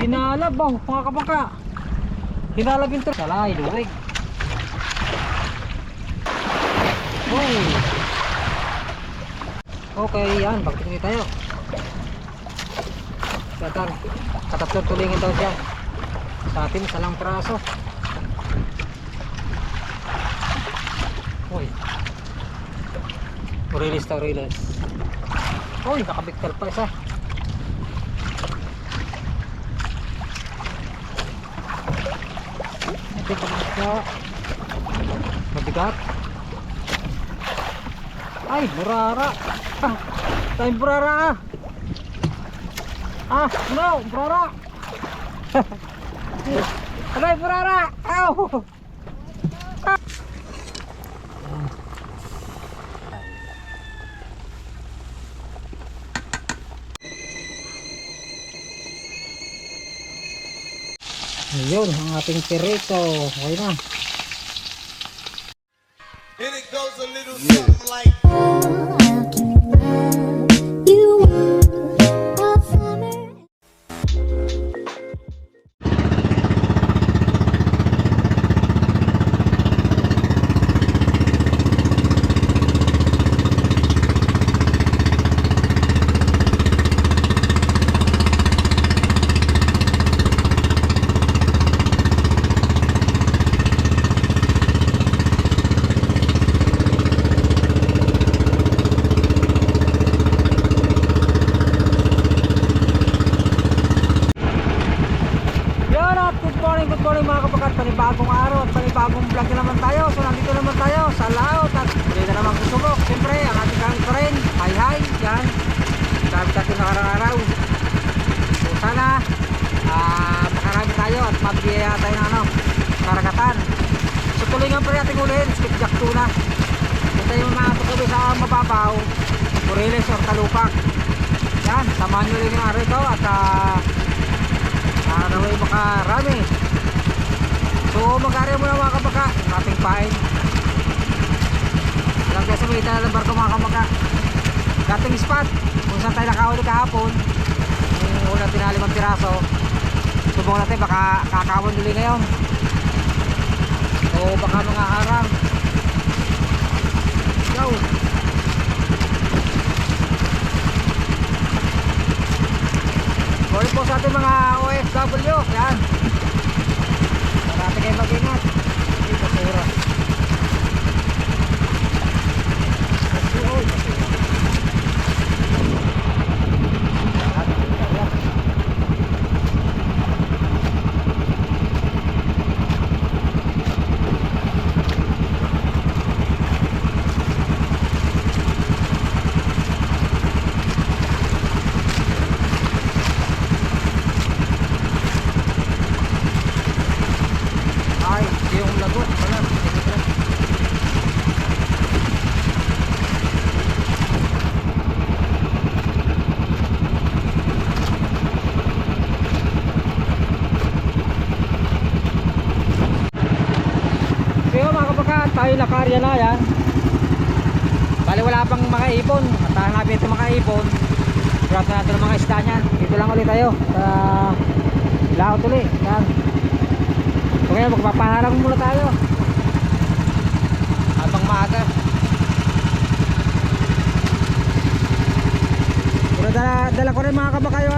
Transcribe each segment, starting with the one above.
Hinalab oh, mga kabaka. Hinalab yung truck. Salay, luwig. Oh. Okay, yan. Bakit tayo? Datar, katatlong tulingin daw siya. Sa atin, salang praso. Uy. Release daw, release. Uy, nakabigtal pa isa. Ito ka mabigat. Ay, burara. Ah, tayo burara ah. Ah, no, burara. Aray, burara. Ow. Ah. Yun, ang ating perito. Okay na. And it goes a little something like good morning mga kapakat, panibagong araw at panibagong vlog na naman tayo. So nandito naman tayo sa laot at muli na naman susubok. Siyempre ang ating gamit pa rin, hi yan, gamit natin nakarang-araw. So sana makarami tayo at magbiyaya tayo ng karagatan. So tuloy nga pa rin ating ulihin, skipjack tuna. Ito yung mga tukubi sa mababaw, Moreles or Talupak. Yan, samahan nyo rin yung araw ito at naway makarami. So mag-area muna mga kabaka yung ating pain. Alam kayo sa may ng barko mga kabaka, dating spot kung saan tayo nakahuli kahapon. Yung una tinali 5 piraso, subong natin baka kakawin nuli ngayon o baka mga harang. Go! Sorry po sa ating mga OFW. Yan, marami kayo mag-ingat. Hindi basura. Tayo nakarya na yan. Bali wala pang mga ipon at hanapin ito mga ipon. Grab na natin ang mga isda niyan. Dito lang ulit tayo sa laot ulit. Yan. So ngayon magpapaharang muna tayo habang maaga. Pero dala ko rin mga kabakayo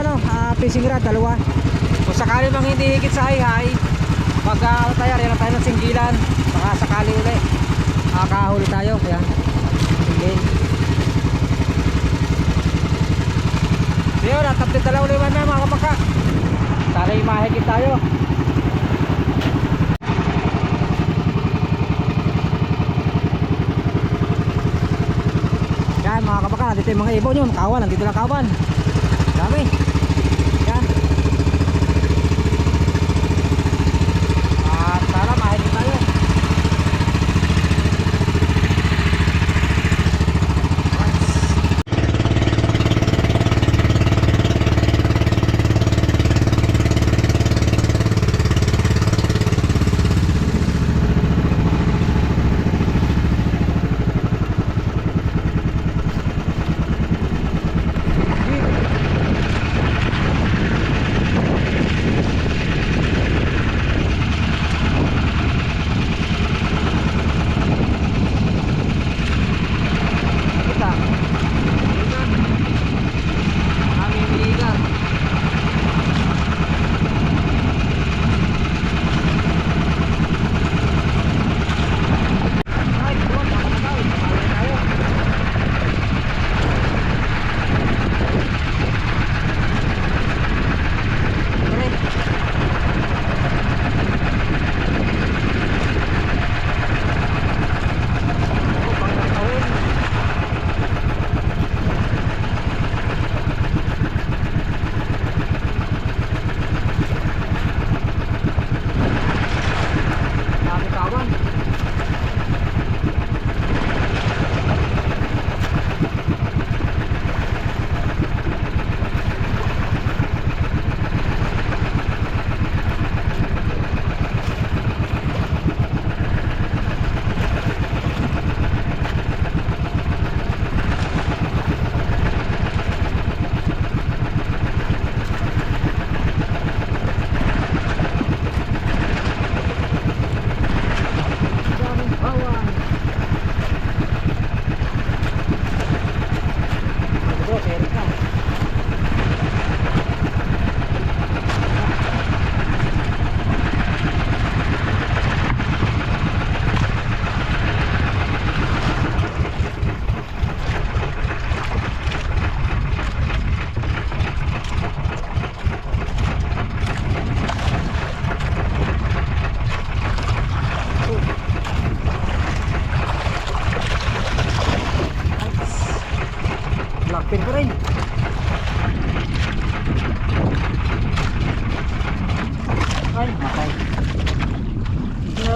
fishing rod, dalawa. Kung sakali mang hindi higit sa hay-hay, pag tayo rin tayo ng singgilan, baka sakali ulit makakahuli tayo. Kaya singgil. So yun, natapit dalaw liman na mga kabaka. Sana yung mahigit tayo. Yan mga kabaka, nandito yung mga ibon yun. Kawan, nandito lang kawan. Dami. Yan. At sana mahigit tayo.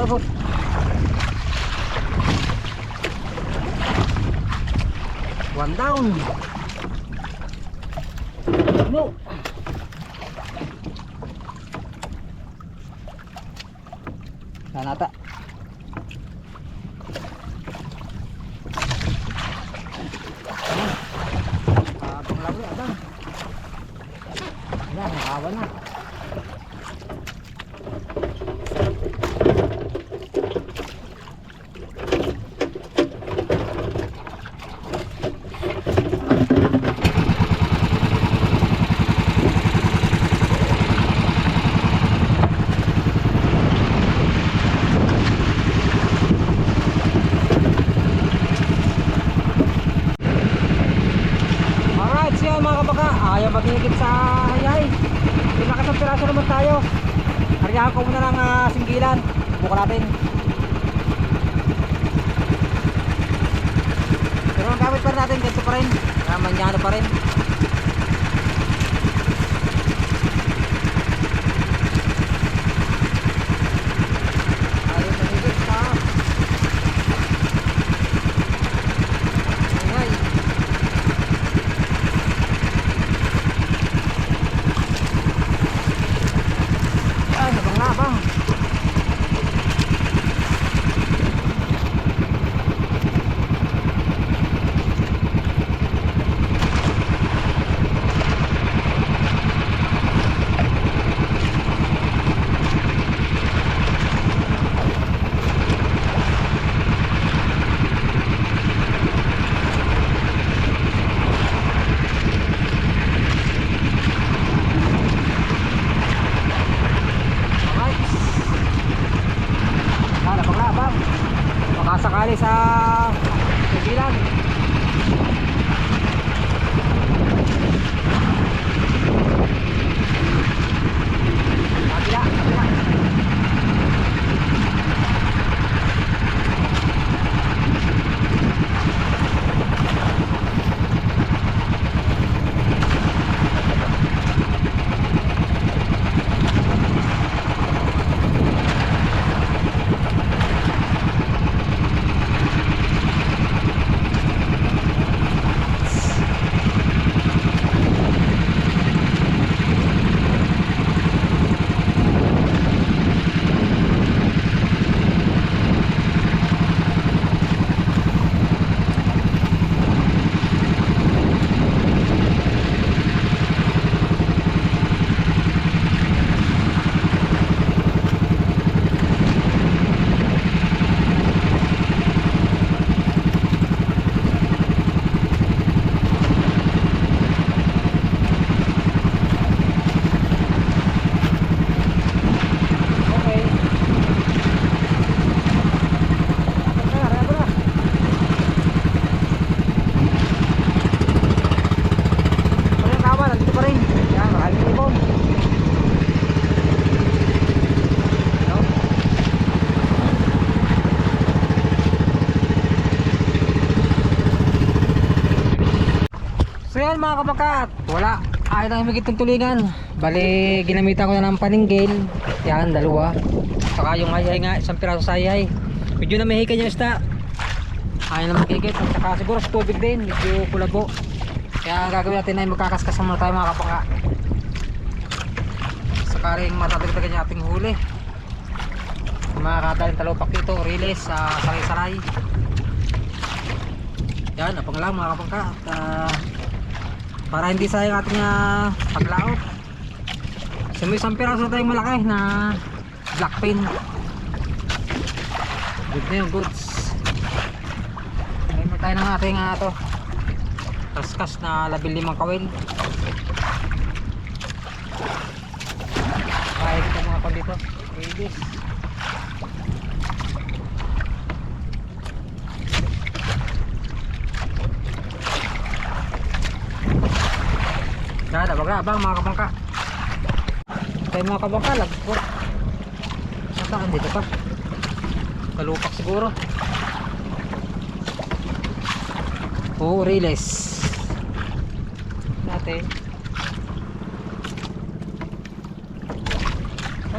boss. One down. No. Sana ata. Abang lagi, abang. Wala, nakawa na. Alright, siya mga kabaka, ayaw magigit sa hayay. Pinakasang piraso naman tayo. Hariyahan ko muna ng singgilan. Buka natin. Pero ang gamit pa rin natin, ganito pa rin. Manyano pa rin. Ayaw magigit sa hayay. Ay, nabang-abang. Alright. Nabang-abang. Makasakali sa sigilan. Kabila, kabila. Okay. Reba na. Pero yung kawa, nandito pa rin. Yan, maraming ibon. No? So yan mga kabakat, wala. Ayaw na himigit ng tulingan. Bali, ginamitan ko na ng paninggil. Yan, dalawa. Saka yung hayay nga, isang piraso sa hayay. Medyo namihikan yung isda. Ayaw na magigit. At saka siguro sa tubig din, medyo kulabo. Kaya ang gagawin natin ay magkakaskas muna tayo mga kapaka. Saka rin matagdagan yung ating huli. Mga kadaling talopak dito, riles, saray-saray. Yan, apang lang mga kapaka. At para hindi sayang ating paglaot. So may isang piraso tayong malaki na black pin. Good na yung goods. Ngayon mo tayo ng ating to kaskas na 15 kawil. Kaya kita mga kon dito. Ladies. Yan, abang-abang mga kabangka. Tayo mga kabangka, lagpot. Nasaan dito pa? Kalupak siguro. Oo, riles. Natin.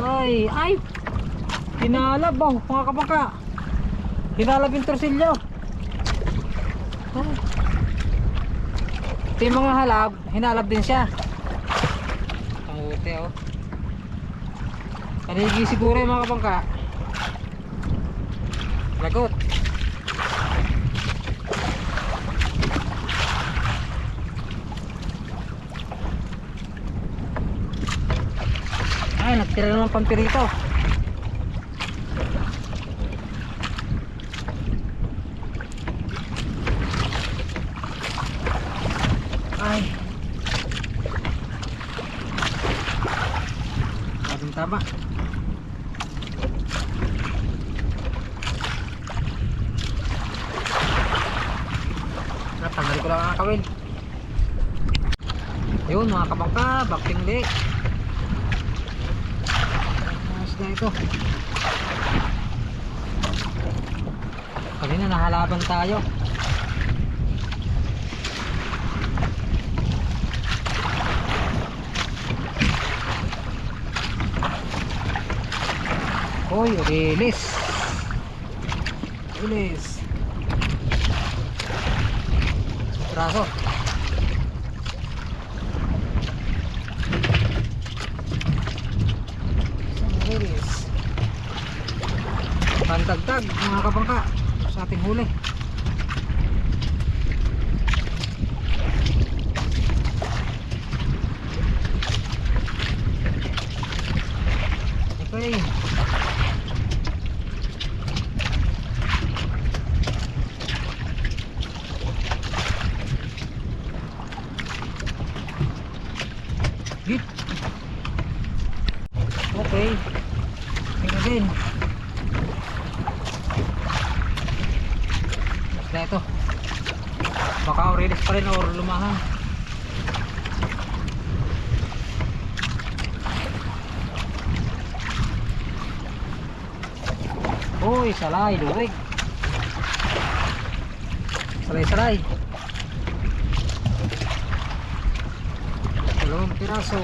Ay, ay! Hinalab oh, mga kabangka. Hinalab yung torsilyo. Ah. Ito yung mga halab, hinalab din siya. Ang ute oh. Kanigi siguro yung mga kabangka. Lagot. Ay, nagtira naman pampirito. Ay. Ating tama. Tanggalin ko lang ang kawin. Yun mga kabangka, bakting di. Ayos na ito. Kanina nahalaban tayo. Uy, rilis. Rilis. Braso. Rilis. Pantagtag mga kabangka sa ating huli. Okay. Git. Okay. Tingnan din. Basta ito. Baka Aurelis pa rin or lumahan. Uy, salay, lurig. Salay. Dalawang piraso.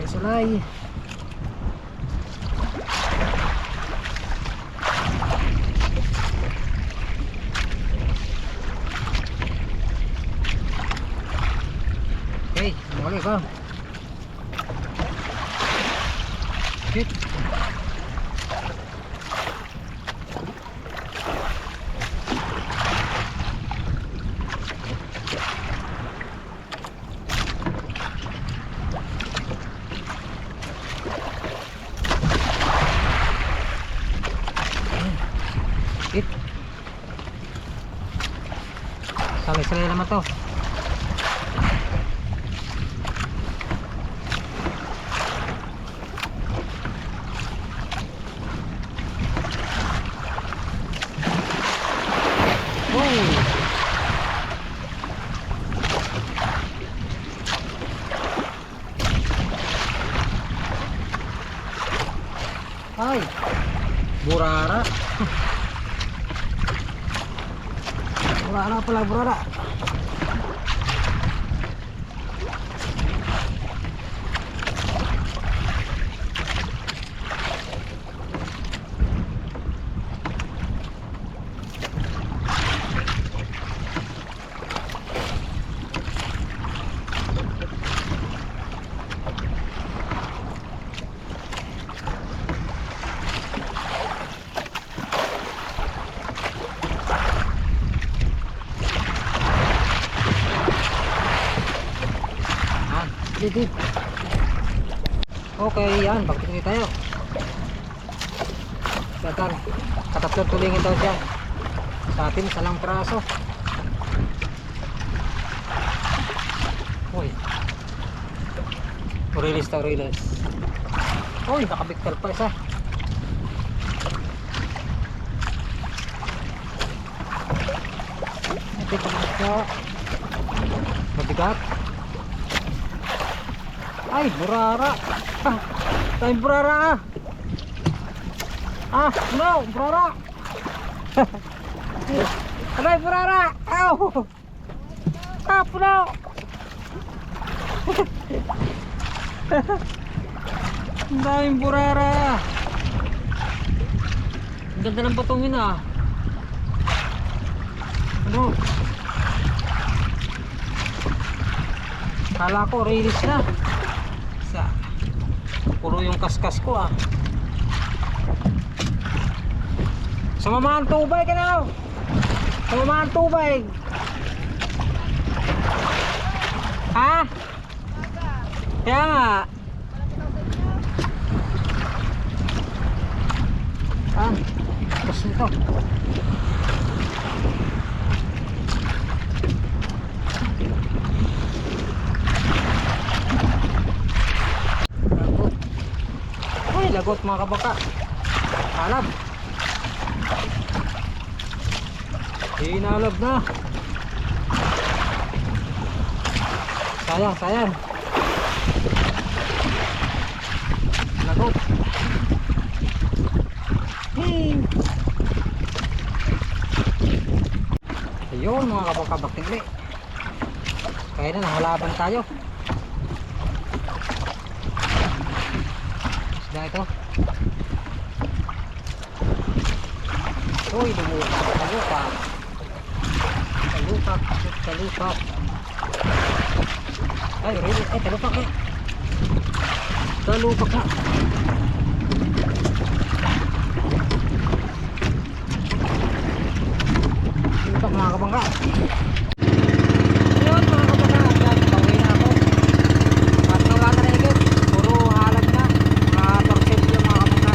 Salay. Okay, muli ko. Hit. Hit. Salay naman to. Ay, burara. Burara pala, burara. Dito. Okay, yan. Bakit hindi tayo? Dagan. Katatlong tulingin daw siya. Sa atin, salang praso. Uy. Aurelis ta, Aurelis. Uy, nakabiktal pa isa. Ito pa siya. Mabigat. Ay, burara. Ah, tayo burara. Ah, no, burara. Aray, burara. Ow. Ah, puno. Ang daming burara. Ang ganda ng patungin ah. Ano? Kala ko release na. Puro yung kaskas ko ah. Sumamahan tubig ka na. Sumamahan tubig. Ha? Kaya nga. Ah, tapos nito. Lagot. Ay, lagot mga kabaka. Alab. Inalab na. Sayang, sayang. Lagot. Hey. Ayun mga kabaka-baktigli. Kaya na nahalaban tayo. Isda ito. Uy, lumupak, talupak. Talupak, talupak. Ay, really? Ay, talupak eh. Talupak na. Talupak mga kabangka. Ayun mga kabangka. Yan, pauwi na ako. At wala na rin guys. Puro halag na. Mga torset yung mga kabangka.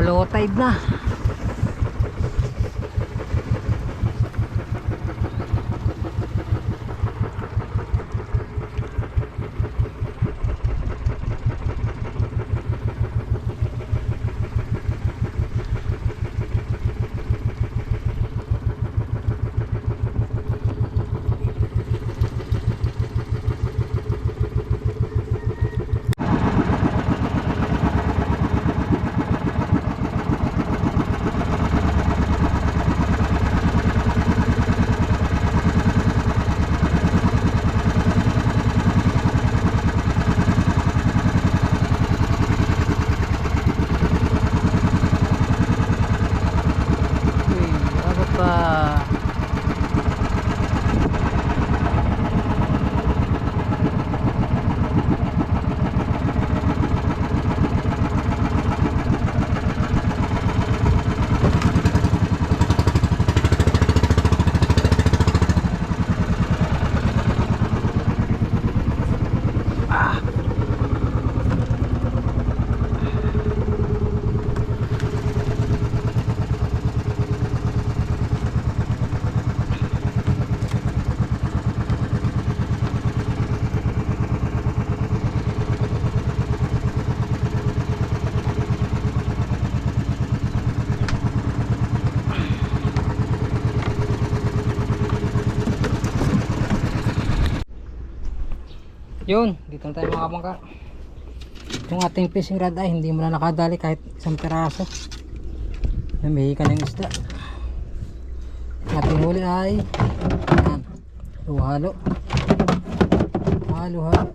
Low tide na. Yun, dito na tayo mga kabangka. Yung ating fishing rod ay hindi mo na nakadali kahit isang piraso. Namihi ka ng isda. Yung ating huli ay yan, halo-halo. Halo-halo.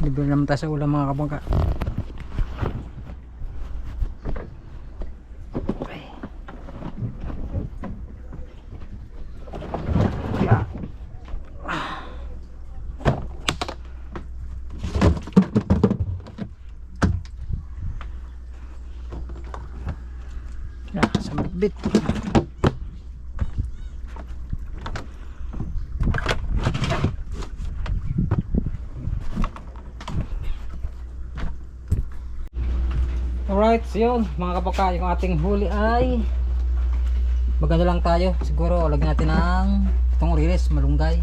Libre naman tayo sa ulam mga kabangka. Sa bitbit. Alright, so yun mga kapaka, yung ating huli ay maganda lang tayo. Siguro lagyan natin ng itong riles, malunggay,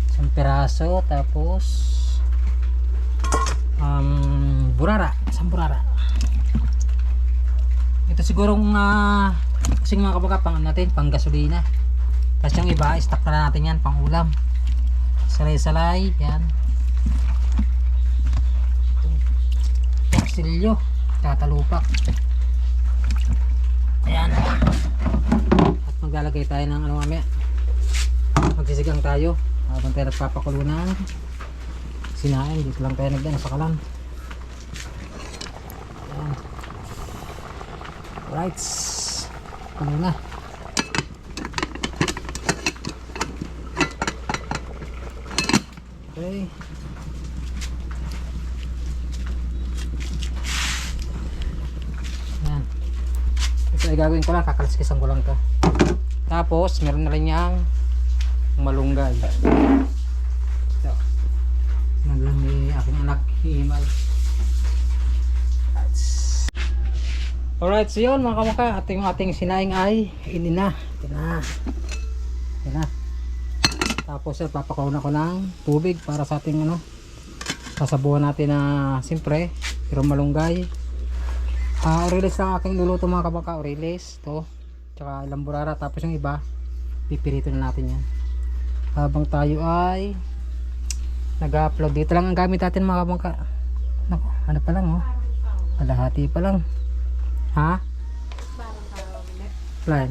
isang piraso, tapos burara, isang burara. Ito sigurong kasing mga kapaka pang natin, pang gasolina. Tapos yung iba, stock na natin yan, pang ulam. Salay-salay, yan. Torsilyo, tatalupak. Ayan. At maglalagay tayo ng ano mamaya. Magsisigang tayo. Habang tayo nagpapakulo ng sinain. Dito lang tayo nagdan sa kalan. Ayan. Alright. Kulo na. Okay. Ayan. Ito ay gagawin ko lang, kakaliskisan ko lang to. Tapos meron na rin niyang malunggay. Ito. Naglang ni aking anak himal. Alright, so yun mga kamukha, ating sinaing ay ini na. Ito na. Ito na. Tapos papakulo na ko ng tubig para sa ating ano, sasabuhan natin na siyempre pero malunggay. Oriles lang aking luluto mga kabaka, oriles to, tsaka ilang burara, tapos yung iba pipirito na natin yan habang tayo ay nag-upload. Dito lang ang gamit natin mga kabaka. Naku, ano pa lang oh, kalahati pa lang ha, plan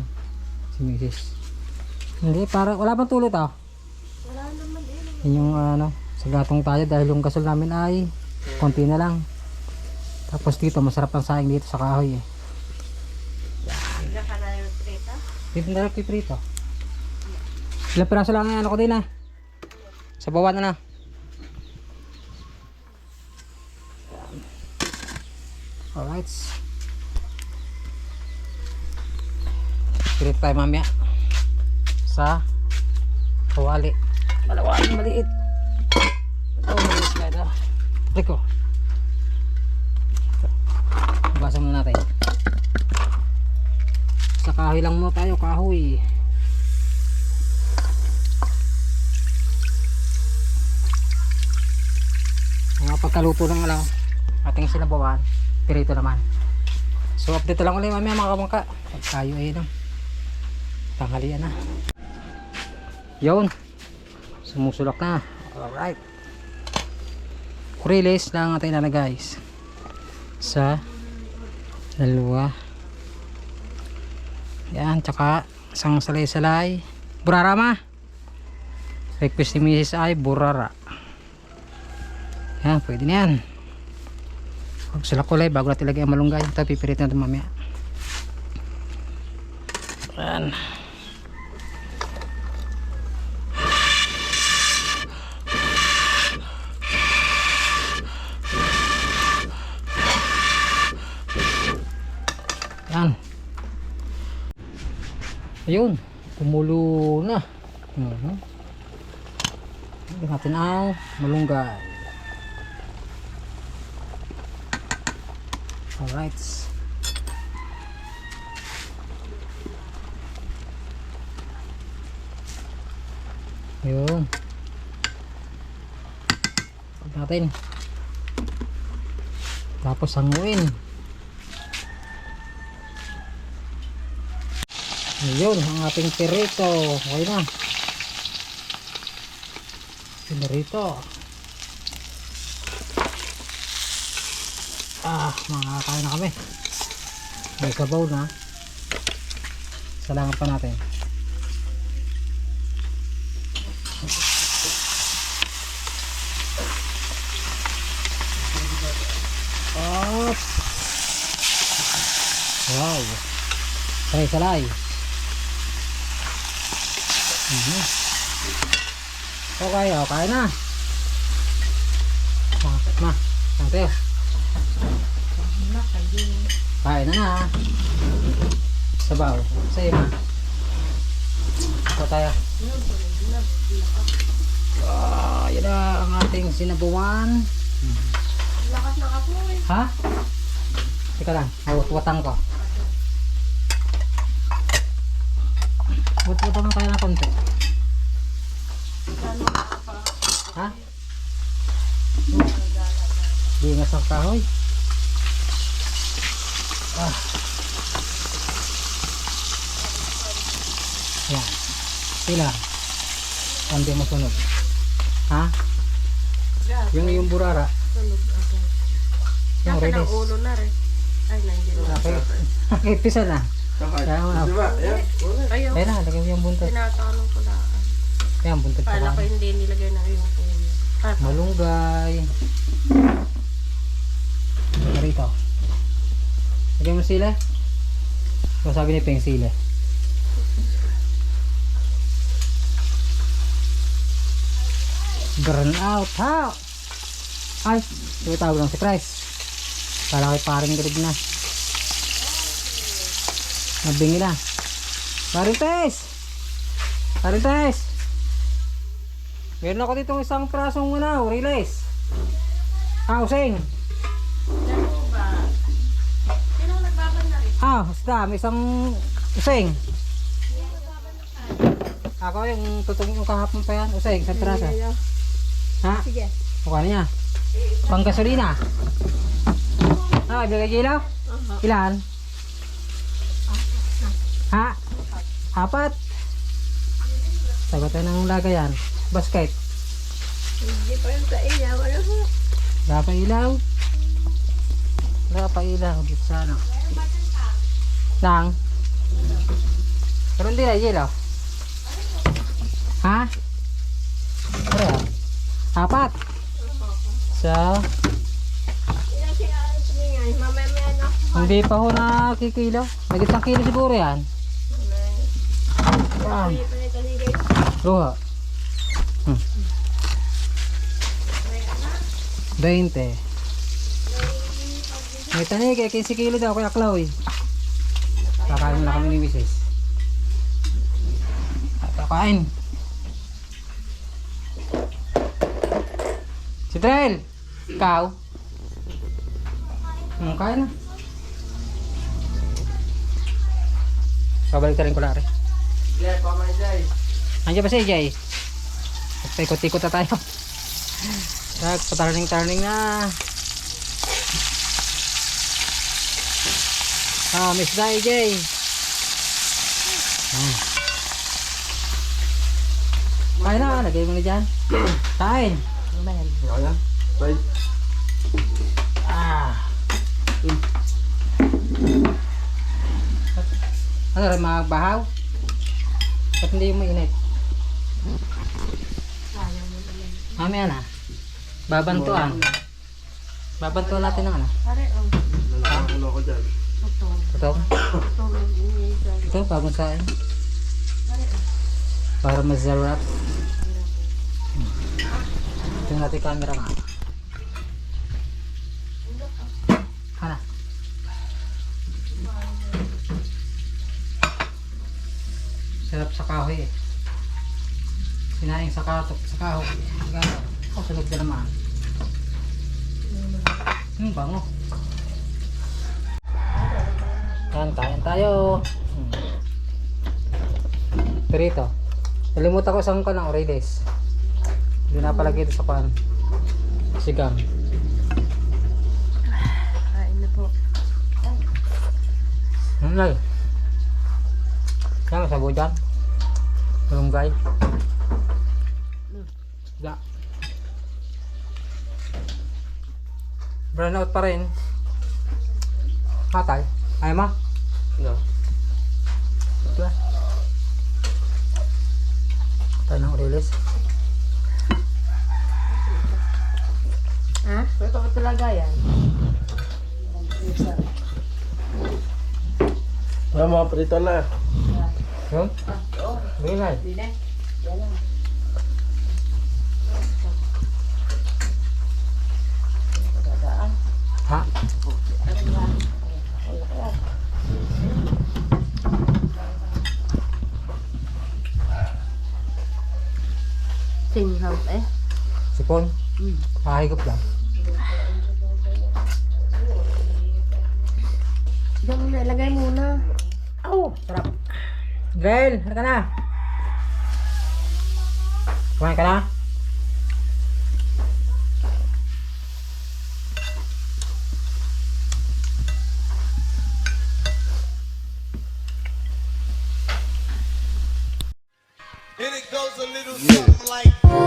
si Mrs. Hindi, para wala bang tulot ah. Yun yung ano, sa gatong tayo dahil yung gasol namin ay konti na lang. Tapos dito masarap ang saing dito sa kahoy eh. Dito na lang piprito. Ilang piraso lang ang ano ko din ah. Sa bawah na na. Alright. Pirit tayo mamaya sa kawali. Malawali, maliit. Oh, maliit na ito. Riko. Basa muna natin. Sa kahoy lang mo tayo, kahoy. Mga pagkaluto ng alaw, ating sinabawan, pirito naman. So update lang ulit mamaya mga kamangka. Pag tayo ay no, tanghalian na. Yun. Sumusulak na. Alright. Kurilis lang natin na guys. Sa dalawa. Yan. Tsaka isang salay-salay. Burara ma. Request ni Mrs. ay burara. Yan. Pwede na yan. Sulak kulay bago natin ilagay ang malunggay. Ito pipirit natin mamaya. Yan. Ayun, kumulo na. Lagyan natin ang malunggay. Alright. Ayun. Lagyan natin. Tapos hanguin. Ayun, ang ating pirito. Okay na. Pirito. Mga kain na kami. May sabaw na. Salangan pa natin. Wow. Salay-salay. Okay, okay na. Ma, sante. Kain na na. Sabaw. Sa'yo ma. Ito tayo. Yan na ang ating sinabuan. Lakas na kapoy. Ha? Teka lang, watang ko. Watang mo kaya na konti. Ha? Di nga sa kahoy. Yan. Sila. Hindi mo sunog. Ha? Yung burara. Sunog ako. Yung Nasa ng release. ulo na rin. Ay, nandiyan na. Nakipisa na. Kaya mo na. Ayaw. Ayun na, lagyan mo yung buntot. Tinatanong ko lang. Kaya ang buntot Kala sa ko hindi nilagay na yung kuya. malunggay. Rito. Lagyan mo sila. Ano sabi ni Peng sila? Burn out. Ha? Ay, tawag lang si Christ. Kala kay paring galig na. Nabingi na. Marites! Marites! Meron ako dito isang prasong release. Useng. Ano ba? Sino nagbabanda rin? Basta, may isang useng. Ako yung tutong yung kahapon pa yan. Useng, sa prasa. Ha? Sige. Mukha niya. Pang gasolina. Ibigay ilaw? Ilan? Ha? 4. Sagot tayo ng lagayan. Basket. Hindi pa yung sa iya. Wala ko. Wala pa ilaw. Wala pa ilaw. Dito sa ano. Lang. Pero hindi na ilaw. Ha? Pero 4. So, Ilang sinalo sa niya. Mamaya na ako. hindi pa ho nakikilo. Nagit ng kilo siguro yan. Yan. Hindi pa na kaligay. Luha. 20. May tanig eh, 15 kilo daw kaya Chloe. Kakain mo na kami ni Mrs. Kakain. Si Trell, ikaw? Kain na. Pabalik rin ko na rin. Jay, pamay Jay. Andiyan ba si Jay? Ikot-ikot na tayo. Patarning-tarning na. Miss Day Jay. Kain na, lagay mo na dyan. Kain. Ano ba yan? Ayan. Bye. Ano rin, magbahaw? Ba't hindi yung mainit? Mamaya na. Babantuan. Babantuan natin ng ano? Pare, Nalakakulo ko dyan. Ito? tulog iniisa. Ito, bagong sain. Para masarap. Ito yung natin camera nga. Ano? Sarap sa kahoy eh. Sinaing sa katok, sa kahoy. Sunog na naman. Bango. Yan, kain tayo. Perito. Nalimutan ko isang kanang Orides. Hindi na palagi ito sa pan. Sigam. Kain na po. Nay. Yan, masabo dyan. Malunggay. Da. Brown out pa rin. Hatay. Ayaw mo? No. Ito ah. Tayo ng release. Ha? Ito ba talaga yan? Wala mga prito na. Yun? Bilay. Dine? Ha? Singham eh. Sipon? Hahigop lang. Grel, halika na. Kumain ka na? And it goes a little something like